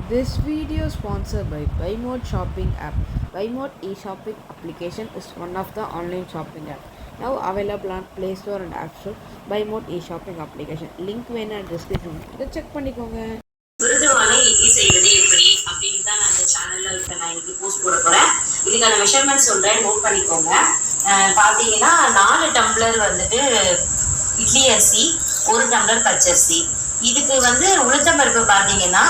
This video is sponsored by BuyMode Shopping app. BuyMode e-shopping application is one of the online shopping app now available on Play Store and App Store. BuyMode e-shopping application link வேணா description இதை check பண்ணிக்கோங்க. மிருதுவான இட்லி செய்வது எப்படி அப்படின்னு தான் நான் இந்த சேனல்ல இருக்க நான் இன்னைக்கு போஸ்ட் போட போறேன். இதுக்கான மெஷர்மெண்ட் சொல்றேன், நோட் பண்ணிக்கோங்க. பாத்தீங்கன்னா 4 டம்ளர் வந்துட்டு இட்லி அரிசி, 1 டம்ளர் பச்சரிசி. இதுக்கு உளுத்தம் பருப்பு பாத்தீங்கன்னா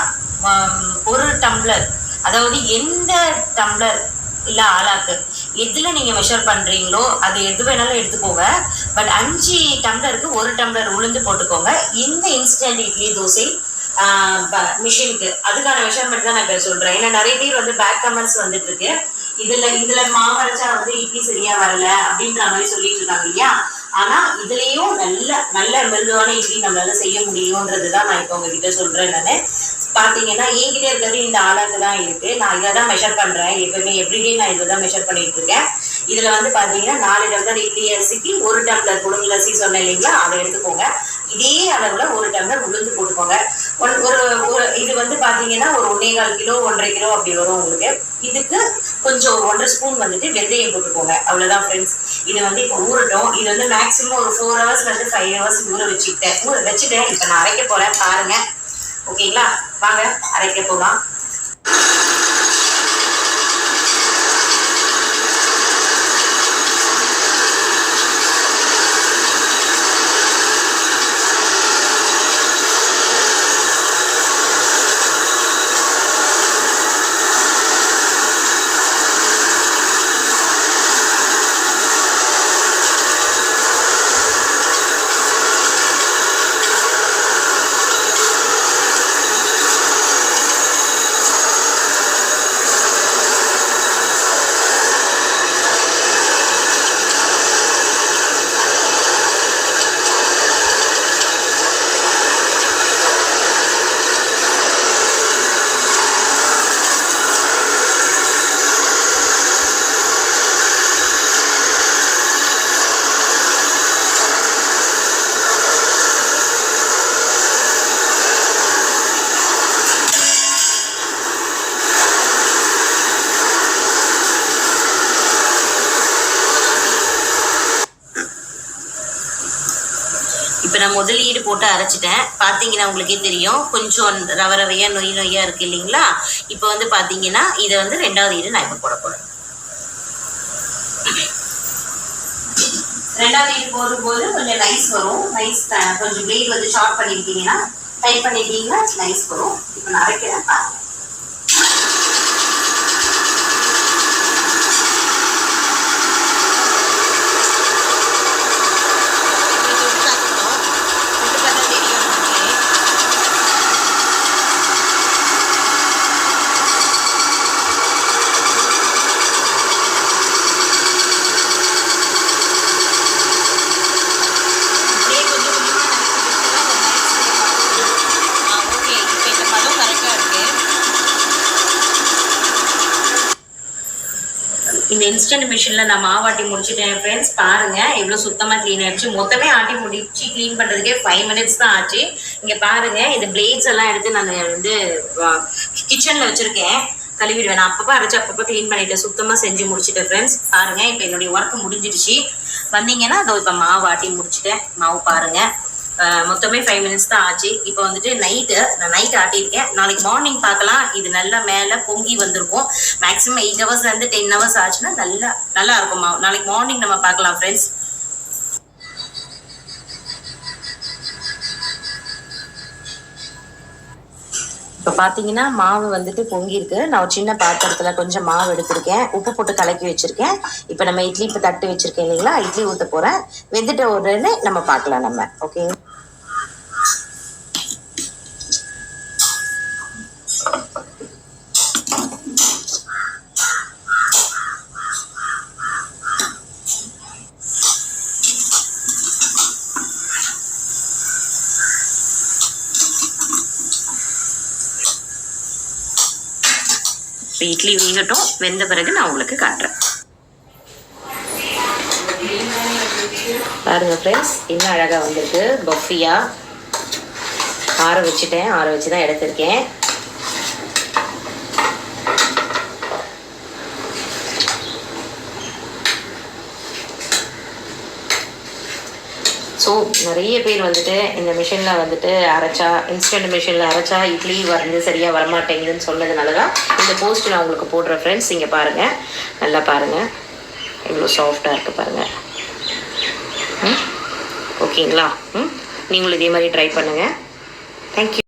1 டம்ளர், அதாவது எந்த டம்ளர் இல்ல ஆளாக்கு எதுல நீங்க மெஷர் பண்றீங்களோ அது எது வேணாலும் எடுத்துக்கோங்க. பட் 5 டம்ளருக்கு 1 டம்ளர் உளுந்து போட்டுக்கோங்க. இந்த இன்ஸ்டன்ட் இட்லி தோசை மிஷினுக்கு அதுக்கான மெஷர்மெண்ட் தான் நான் இப்ப சொல்றேன். ஏன்னா நிறைய பேர் பேக் கமெண்ட்ஸ் வந்துட்டு இருக்கு, இதுல மாவு அரைச்சா இட்லி சரியா வரல அப்படின்ற மாதிரி சொல்லிட்டு இருக்காங்க இல்லையா. ஆனா இதுலயும் நல்ல மிருதுவான இட்லி நம்மளால செய்ய முடியும்ன்றதுதான் நான் இப்ப உங்ககிட்ட சொல்றேன். நானு பாத்தீங்கன்னா என்கிட்ட இருக்கிறது இந்த ஆளாக்கு தான் இருக்கு. நான் இதை தான் மெஷர் பண்றேன் எப்பவுமே, எவ்ரிடே நான் இதை தான் மெஷர் பண்ணிட்டு இருக்கேன். இதுல பாத்தீங்கன்னா 4 டம்ளர் இட்லி அரிசிக்கு 1 டம்ளர் புழுங்கல் அரிசி சொன்னேன் இல்லைங்களா, அதை எடுத்துக்கோங்க. இதே அளவுல 1 டம்ளர் உளுந்து போட்டுக்கோங்க. ஒரு இது பாத்தீங்கன்னா ஒரு 1.25 கிலோ 1.5 கிலோ அப்படி வரும் உங்களுக்கு. இதுக்கு கொஞ்சம் 1.5 ஸ்பூன் வெந்தயம் போட்டுக்கோங்க. அவ்வளவுதான் ஃப்ரெண்ட்ஸ். இது இப்போ ஊறட்டும். இது மேக்சிமம் ஒரு 4 ஹவர்ஸ்ல இருந்து 5 ஹவர்ஸ் ஊற வச்சுட்டேன். இப்ப நான் அரைக்க போறேன் பாருங்க. ஓகேங்களா, வாங்க அரைக்க போகலாம். இப்போ நான் முதலீடு போட்டு அரைச்சிட்டேன். பார்த்தீங்கன்னா உங்களுக்கே தெரியும், கொஞ்சம் ரவையா நொய்யா இருக்கு இல்லைங்களா. இப்போ பார்த்தீங்கன்னா இதை 2வது ஈடு நான் இப்போ போட போறேன். 2வது ஈடு போடும்போது கொஞ்சம் நைஸ் வரும். நைஸ் கொஞ்சம் பிளேட் ஷார்ட் பண்ணிருக்கீங்கன்னா, டைட் பண்ணிட்டீங்கன்னா நைஸ் வரும். இப்போ நான் அரைக்கிறேன் பாருங்க. இந்த இன்ஸ்டன்ட் மிஷின்ல நான் மாவாட்டி முடிச்சுட்டேன் ஃப்ரெண்ட்ஸ். பாருங்க எவ்வளவு சுத்தமா கிளீன் ஆயிடுச்சு. மொத்தமே ஆட்டி முடிச்சு கிளீன் பண்றதுக்கே 5 மினிட்ஸ் தான் ஆச்சு. இங்க பாருங்க, இந்த பிளேட்ஸ் எல்லாம் எடுத்து நான் கிச்சன்ல வச்சிருக்கேன், கழுவிடுவேன். நான் அப்பப்போ அரைச்சு அப்பப்போ கிளீன் பண்ணிட்டு சுத்தமா செஞ்சு முடிச்சுட்டேன் ஃப்ரெண்ட்ஸ். பாருங்க இப்ப என்னுடைய ஒர்க் முடிஞ்சிடுச்சு. வந்தீங்கன்னா அதோ இப்ப மாவு ஆட்டி முடிச்சுட்டேன். மாவு பாருங்க, மொத்தமே 5 மினிட்ஸ் தான் ஆச்சு. இப்போ நான் நைட் ஆட்டியிருக்கேன். நாளைக்கு மார்னிங் பார்க்கலாம். இது நல்லா மேலே பொங்கி வந்திருக்கும். மேக்ஸிமம் 8 ஹவர்ஸ்ல இருந்து 10 ஹவர்ஸ் ஆச்சுன்னா நல்லா இருக்கும் மாவு. நாளைக்கு மார்னிங் நம்ம பார்க்கலாம் ஃப்ரெண்ட்ஸ். இப்போ பார்த்தீங்கன்னா மாவு பொங்கி இருக்கு. நான் ஒரு சின்ன பாத்திரத்துல கொஞ்சம் மாவு எடுத்திருக்கேன், உப்பு போட்டு கலக்கி வச்சிருக்கேன். இப்போ நம்ம இட்லி இப்போ தட்டு வச்சிருக்கேன் இல்லைங்களா, இட்லி ஊற்ற போறேன். வெந்துட்ட உடனே நம்ம பார்க்கலாம் நம்ம. ஓகே, இட்லி வேகட்டும். வெந்த பிறகு நான் உங்களுக்கு காட்டுறேன். பாருங்க ஃப்ரெண்ட்ஸ், இன்னும் அழகா வந்திருக்கு பஃபியா. ஆற வச்சுட்டேன், ஆற வச்சு தான் எடுத்திருக்கேன். ஸோ நிறைய பேர் வந்துட்டு இந்த மிஷினில் வந்துட்டு அரைச்சா, இன்ஸ்டன்ட் மிஷினில் அரைச்சா இட்லி வந்து சரியாக வரமாட்டேங்குதுன்னு சொன்னதுனால தான் இந்த போஸ்ட் நான் உங்களுக்கு போடுறேன் ஃப்ரெண்ட்ஸ். இங்கே பாருங்கள், நல்லா பாருங்கள், இவ்வளோ சாஃப்டாக இருக்குது பாருங்கள். ஓகேங்களா? நீங்களும் இதே மாதிரி ட்ரை பண்ணுங்கள். தேங்க்யூ.